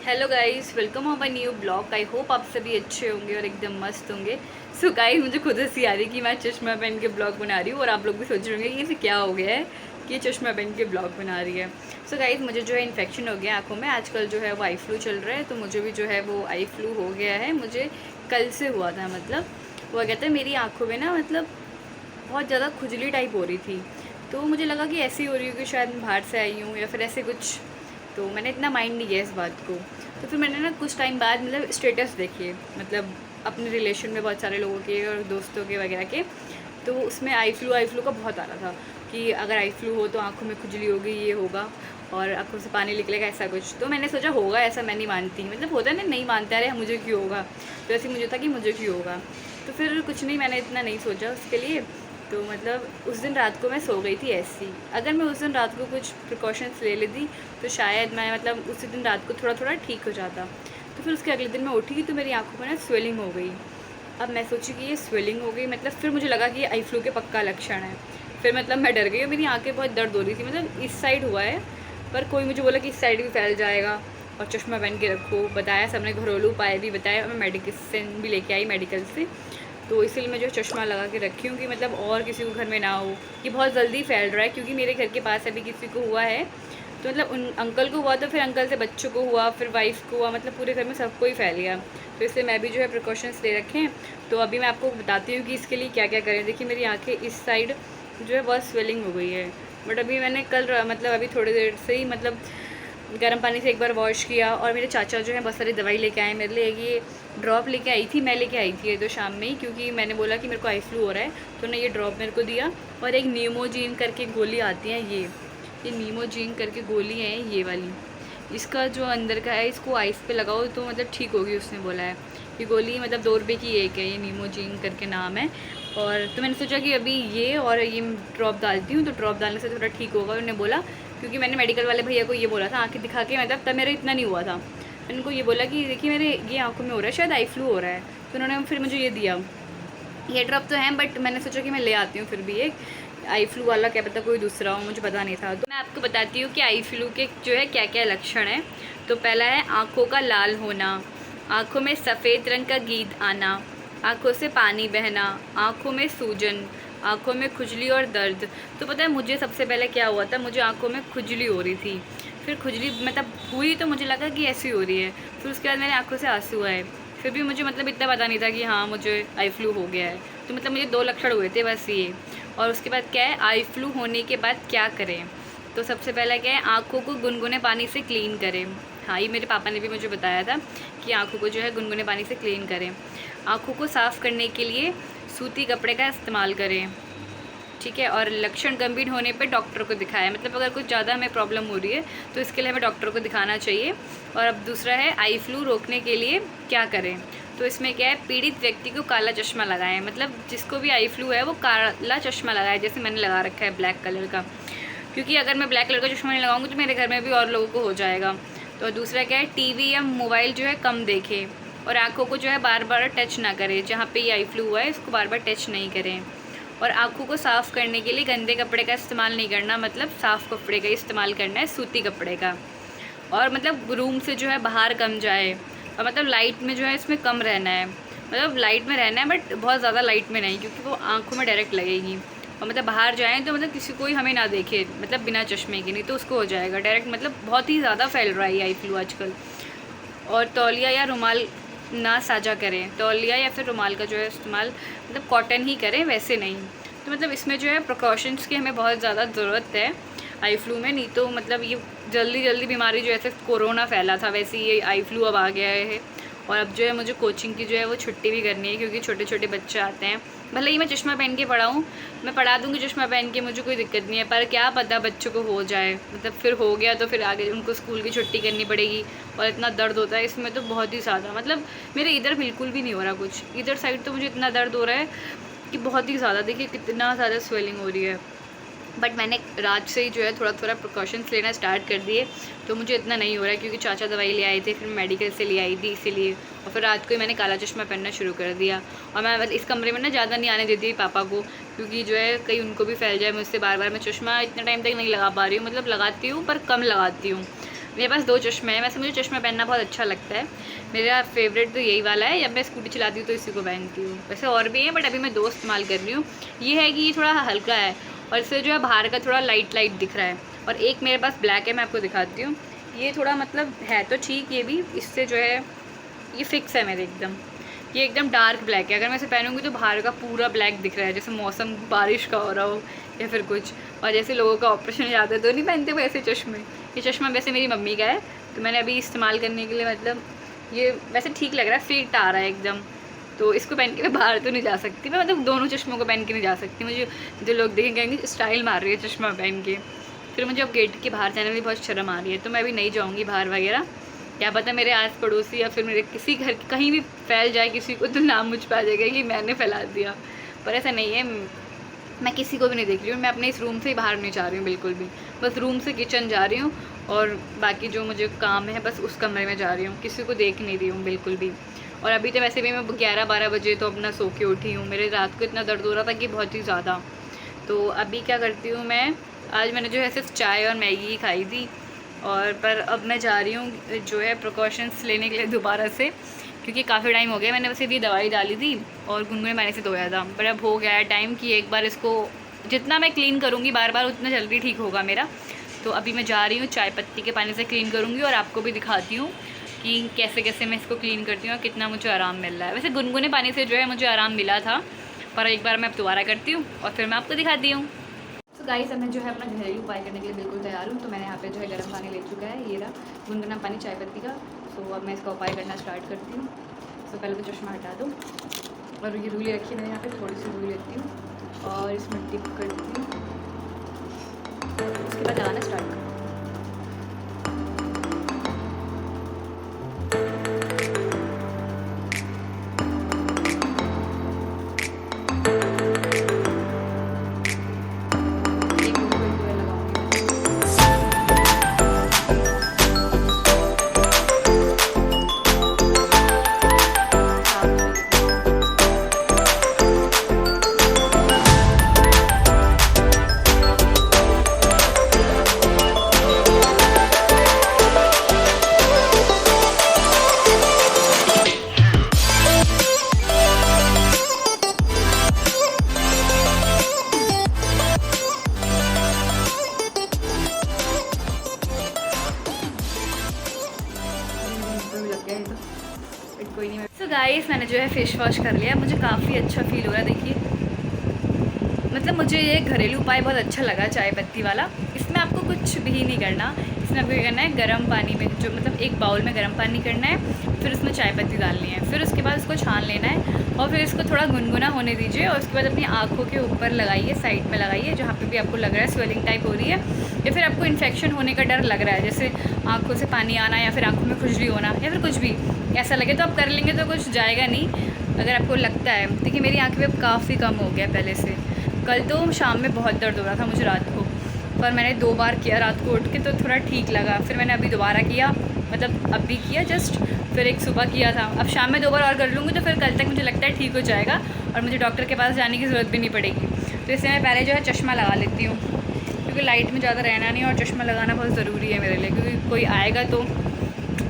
Hello guys, welcome on my new blog. I hope आप सभी अच्छे होंगे और एकदम मस्त होंगे। सो गाइस, मुझे खुद हंसी आ रही है कि मैं चश्मा पहन के ब्लॉग बना रही हूँ और आप लोग भी सोच रहे होंगे कि इसे क्या हो गया है कि ये चश्मा पहन के ब्लॉग बना रही है। सो गाइस, मुझे जो है इन्फेक्शन हो गया आँखों में। आजकल जो है वो आई फ्लू चल रहा है, तो मुझे भी जो है वो आई फ्लू हो गया है। मुझे कल से हुआ था। मतलब वो कहते हैं मेरी आँखों में ना, मतलब बहुत ज़्यादा खुजली टाइप हो रही थी। तो मुझे लगा कि ऐसी हो रही होगी, शायद मैं बाहर से आई हूँ या फिर ऐसे कुछ। तो मैंने इतना माइंड नहीं किया इस बात को। तो फिर मैंने ना कुछ टाइम बाद मतलब स्टेटस देखे, मतलब अपने रिलेशन में बहुत सारे लोगों के और दोस्तों के वगैरह के। तो उसमें आई फ्लू का बहुत आ रहा था कि अगर आई फ्लू हो तो आंखों में खुजली होगी, ये होगा और आंखों से पानी निकलेगा, ऐसा कुछ। तो मैंने सोचा होगा ऐसा, मैं नहीं मानती। मतलब होता है ना, नहीं मानते, अरे मुझे क्यों होगा। तो ऐसे मुझे था कि मुझे क्यों होगा। तो फिर कुछ नहीं, मैंने इतना नहीं सोचा उसके लिए। तो मतलब उस दिन रात को मैं सो गई थी ऐसी। अगर मैं उस दिन रात को कुछ प्रिकॉशंस ले लेती तो शायद मैं मतलब उसी दिन रात को थोड़ा थोड़ा ठीक हो जाता। तो फिर उसके अगले दिन मैं उठी तो मेरी आंखों में ना स्वेलिंग हो गई। अब मैं सोची कि ये स्वेलिंग हो गई, मतलब फिर मुझे लगा कि ये आई फ्लू के पक्का लक्षण है। फिर मतलब मैं डर गई और मेरी आंखें बहुत दर्द हो रही थी। मतलब इस साइड हुआ है, पर कोई मुझे बोला कि इस साइड भी फैल जाएगा और चश्मा पहन के रखो। बताया सबने, घरेलू उपाय भी बताया, और मैं मेडिसिन भी लेके आई मेडिकल से। तो इसीलिए मैं जो चश्मा लगा के रखी हूँ कि मतलब और किसी को घर में ना हो। कि बहुत जल्दी फैल रहा है, क्योंकि मेरे घर के पास अभी किसी को हुआ है। तो मतलब उन अंकल को हुआ, तो फिर अंकल से बच्चों को हुआ, फिर वाइफ को हुआ, मतलब पूरे घर में सबको ही फैल गया। तो इसलिए मैं भी जो है प्रिकॉशंस ले रखे हैं। तो अभी मैं आपको बताती हूँ कि इसके लिए क्या क्या करें। देखिए मेरी आँखें इस साइड जो है बहुत स्वेलिंग हो गई है। बट अभी मैंने कल मतलब अभी थोड़ी देर से ही मतलब गर्म पानी से एक बार वॉश किया। और मेरे चाचा जो है बहुत सारी दवाई लेके आए मेरे लिए। ये ड्रॉप लेके आई थी, मैं लेके आई थी ये तो शाम में ही, क्योंकि मैंने बोला कि मेरे को आई फ्लू हो रहा है। तो उन्होंने ये ड्रॉप मेरे को दिया। और एक नीमोजीन करके गोली आती हैं, ये नीमोजीन करके गोली है ये वाली। इसका जो अंदर का है, इसको आइस पे लगाओ तो मतलब ठीक होगी, उसने बोला है। ये गोली मतलब 2 रुपये की एक है, ये नीमोजीन करके नाम है। और तो मैंने सोचा कि अभी ये और ये ड्रॉप डालती हूँ, तो ड्रॉप डालने से थोड़ा ठीक होगा, उन्होंने बोला। क्योंकि मैंने मेडिकल वाले भैया को ये बोला था आँखें दिखा के, मतलब तब मेरा इतना नहीं हुआ था। मैंने उनको ये बोला कि देखिए मेरे ये आँखों में हो रहा है, शायद आई फ्लू हो रहा है। तो उन्होंने फिर मुझे ये दिया। ये ड्रॉप तो है, बट मैंने सोचा कि मैं ले आती हूँ फिर भी एक आई फ्लू वाला, क्या पता कोई दूसरा हो, मुझे पता नहीं था। तो मैं आपको बताती हूँ कि आई फ्लू के जो है क्या क्या लक्षण है। तो पहला है आँखों का लाल होना, आँखों में सफ़ेद रंग का गीद आना, आँखों से पानी बहना, आँखों में सूजन, आँखों में खुजली और दर्द। तो पता है मुझे सबसे पहले क्या हुआ था, मुझे आँखों में खुजली हो रही थी। फिर खुजली मतलब हुई तो मुझे लगा कि ऐसी हो रही है। फिर उसके बाद मेरे आँखों से आंसू आए। फिर भी मुझे मतलब इतना पता नहीं था कि हाँ मुझे आई फ्लू हो गया है। तो मतलब मुझे 2 लक्षण हुए थे बस ये। और उसके बाद क्या है, आई फ्लू होने के बाद क्या करें। तो सबसे पहला क्या है, आँखों को गुनगुने पानी से क्लीन करें। हाँ, ये मेरे पापा ने भी मुझे बताया था कि आँखों को जो है गुनगुने पानी से क्लीन करें। आँखों को साफ़ करने के लिए सूती कपड़े का इस्तेमाल करें, ठीक है। और लक्षण गंभीर होने पे डॉक्टर को दिखाएं। मतलब अगर कुछ ज़्यादा हमें प्रॉब्लम हो रही है तो इसके लिए हमें डॉक्टर को दिखाना चाहिए। और अब दूसरा है, आई फ्लू रोकने के लिए क्या करें। तो इसमें क्या है, पीड़ित व्यक्ति को काला चश्मा लगाएं। मतलब जिसको भी आई फ्लू है वो काला चश्मा लगाए, जैसे मैंने लगा रखा है ब्लैक कलर का। क्योंकि अगर मैं ब्लैक कलर का चश्मा नहीं लगाऊंगी तो मेरे घर में भी और लोगों को हो जाएगा। तो दूसरा क्या है, टीवी या मोबाइल जो है कम देखें। और आँखों को जो है बार बार टच ना करें, जहाँ पे ये आई फ्लू हुआ है इसको बार बार टच नहीं करें। और आँखों को साफ़ करने के लिए गंदे कपड़े का इस्तेमाल नहीं करना, मतलब साफ़ कपड़े का इस्तेमाल करना है, सूती कपड़े का। और मतलब रूम से जो है बाहर कम जाए। और मतलब लाइट में जो है इसमें कम रहना है। मतलब लाइट में रहना है बट बहुत ज़्यादा लाइट में नहीं, क्योंकि वो आँखों में डायरेक्ट लगेगी। और मतलब बाहर जाएँ तो मतलब किसी को ही हमें ना देखे, मतलब बिना चश्मे के, नहीं तो उसको हो जाएगा डायरेक्ट। मतलब बहुत ही ज़्यादा फैल रहा है आई फ्लू आजकल। और तौलिया या रुमाल ना साझा करें। तौलिया या फिर रुमाल का जो है इस्तेमाल मतलब कॉटन ही करें, वैसे नहीं। तो मतलब इसमें जो है प्रिकॉशंस की हमें बहुत ज़्यादा ज़रूरत है आई फ्लू में। नहीं तो मतलब ये जल्दी जल्दी बीमारी, जो ऐसे कोरोना फैला था वैसे ये आई फ्लू अब आ गया है। और अब जो है मुझे कोचिंग की जो है वो छुट्टी भी करनी है, क्योंकि छोटे छोटे बच्चे आते हैं। भले ही मैं चश्मा पहन के पढ़ाऊँ, मैं पढ़ा दूँगी चश्मा पहन के, मुझे कोई दिक्कत नहीं है। पर क्या पता बच्चों को हो जाए, मतलब फिर हो गया तो फिर आगे उनको स्कूल की छुट्टी करनी पड़ेगी। और इतना दर्द होता है इसमें तो बहुत ही ज़्यादा। मतलब मेरे इधर बिल्कुल भी नहीं हो रहा कुछ, इधर साइड तो मुझे इतना दर्द हो रहा है कि बहुत ही ज़्यादा। देखिए कितना ज़्यादा स्वेलिंग हो रही है। बट मैंने रात से ही जो है थोड़ा थोड़ा प्रिकॉशंस लेना स्टार्ट कर दिए, तो मुझे इतना नहीं हो रहा है। क्योंकि चाचा दवाई ले आए थे, फिर मेडिकल से ले आई थी इसीलिए। और फिर रात को ही मैंने काला चश्मा पहनना शुरू कर दिया। और मैं इस कमरे में ना ज़्यादा नहीं आने देती पापा को, क्योंकि जो है कहीं उनको भी फैल जाए मुझसे। बार बार मैं चश्मा इतना टाइम तक नहीं लगा पा रही हूँ, मतलब लगाती हूँ पर कम लगाती हूँ। मेरे पास 2 चश्मे हैं। वैसे मुझे चश्मा पहनना बहुत अच्छा लगता है, मेरा फेवरेट तो यही वाला है। जब मैं स्कूटी चलाती हूँ तो इसी को पहनती हूँ। वैसे और भी हैं बट अभी मैं 2 इस्तेमाल कर रही हूँ। ये है कि ये थोड़ा हल्का है और इससे जो है बाहर का थोड़ा लाइट दिख रहा है। और एक मेरे पास ब्लैक है, मैं आपको दिखाती हूँ। ये थोड़ा मतलब है तो ठीक, ये भी इससे जो है ये फिक्स है मेरे एकदम। ये एकदम डार्क ब्लैक है, अगर मैं इसे पहनूंगी तो बाहर का पूरा ब्लैक दिख रहा है, जैसे मौसम बारिश का हो रहा हो या फिर कुछ। और जैसे लोगों का ऑपरेशन जाता है तो नहीं पहनते वो ऐसे चश्मे। ये चश्मा वैसे मेरी मम्मी का है, तो मैंने अभी इस्तेमाल करने के लिए मतलब ये वैसे ठीक लग रहा है, फिट आ रहा है एकदम। तो इसको पहन के मैं बाहर तो नहीं जा सकती, मैं मतलब दोनों चश्मों को पहन के नहीं जा सकती। मुझे जो लोग देखेंगे कहेंगे स्टाइल मार रही है चश्मा पहन के। फिर मुझे अब गेट के बाहर जाने में बहुत शर्म आ रही है, तो मैं अभी नहीं जाऊँगी बाहर वगैरह। क्या पता मेरे आस पड़ोसी या फिर मेरे किसी घर कहीं भी फैल जाए किसी को, तो नाम मुझ पर आ जाएगा कि मैंने फैला दिया। पर ऐसा नहीं है, मैं किसी को भी नहीं देख रही हूँ। मैं अपने इस रूम से ही बाहर नहीं जा रही हूँ बिल्कुल भी, बस रूम से किचन जा रही हूँ और बाकी जो मुझे काम है बस उस कमरे में जा रही हूँ, किसी को देख नहीं रही हूँ बिल्कुल भी। और अभी तो वैसे भी मैं 11-12 बजे तो अपना सो के उठी हूँ, मेरे रात को इतना दर्द हो रहा था कि बहुत ही ज़्यादा। तो अभी क्या करती हूँ मैं, आज मैंने जो है सिर्फ चाय और मैगी ही खाई थी। और पर अब मैं जा रही हूँ जो है प्रिकॉशंस लेने के लिए दोबारा से, क्योंकि काफ़ी टाइम हो गया। मैंने बस भी दवाई डाली थी और गुनगुने पानी से धोया था, पर अब हो गया है टाइम कि एक बार इसको जितना मैं क्लीन करूँगी बार बार उतना जल्दी ठीक होगा मेरा। तो अभी मैं जा रही हूँ चाय पत्ती के पानी से क्लीन करूँगी और आपको भी दिखाती हूँ कि कैसे कैसे मैं इसको क्लीन करती हूँ और कितना मुझे आराम मिल रहा है। वैसे गुनगुने पानी से जो है मुझे आराम मिला था, पर एक बार मैं अब दोबारा करती हूँ और फिर मैं आपको दिखाती हूँ। तो गाइस अब मैं जो है अपना घरेलू उपाय करने के लिए बिल्कुल तैयार हूँ। तो मैंने यहाँ पे जो है गर्म पानी ले चुका है, ये रहा गुनगुना पानी चाय पत्ती का। तो अब मैं इसका उपाय करना स्टार्ट करती हूँ। तो पहले तो चश्मा हटा दूँ और ये रुई रखी है मैंने यहाँ पे, थोड़ी सी रुई लेती हूँ और इसमें टिप करती हूँ, उसके बाद लगाना स्टार्ट करूँ। कोई नहीं। सो गाइस मैंने जो है फेस वॉश कर लिया, मुझे काफ़ी अच्छा फील हो रहा है। देखिए मतलब मुझे ये घरेलू उपाय बहुत अच्छा लगा चाय पत्ती वाला। इसमें आपको कुछ भी नहीं करना, इसमें आपको क्या करना है, गर्म पानी में जो मतलब एक बाउल में गर्म पानी करना है, फिर उसमें चाय पत्ती डालनी है, फिर उसके बाद उसको छान लेना है और फिर इसको थोड़ा गुनगुना होने दीजिए। और उसके बाद अपनी आँखों के ऊपर लगाइए, साइड में लगाइए जहाँ पे भी आपको लग रहा है स्वेलिंग टाइप हो रही है या फिर आपको इन्फेक्शन होने का डर लग रहा है, जैसे आँखों से पानी आना या फिर आँखों में खुजली होना या फिर कुछ भी ऐसा लगे, तो आप कर लेंगे तो कुछ जाएगा नहीं। अगर आपको लगता है, देखिए मेरी आँखें में अब काफ़ी कम हो गया पहले से। कल तो शाम में बहुत दर्द हो रहा था मुझे रात को, पर मैंने 2 बार किया रात को उठ के तो थोड़ा ठीक लगा। फिर मैंने अभी दोबारा किया, मतलब अभी किया जस्ट, फिर एक सुबह किया था। अब शाम में 2 बार और कर लूँगी तो फिर कल तक मुझे लगता है ठीक हो जाएगा और मुझे डॉक्टर के पास जाने की ज़रूरत भी नहीं पड़ेगी। तो इससे मैं पहले जो है चश्मा लगा लेती हूँ, क्योंकि लाइट में ज़्यादा रहना नहीं और चश्मा लगाना बहुत ज़रूरी है मेरे लिए, क्योंकि कोई आएगा तो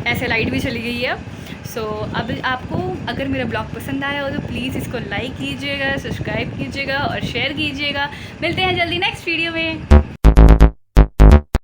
ऐसे लाइट भी चली गई है। सो अब आपको अगर मेरा ब्लॉग पसंद आया हो तो प्लीज़ इसको लाइक कीजिएगा, सब्सक्राइब कीजिएगा और शेयर कीजिएगा। मिलते हैं जल्दी नेक्स्ट वीडियो में।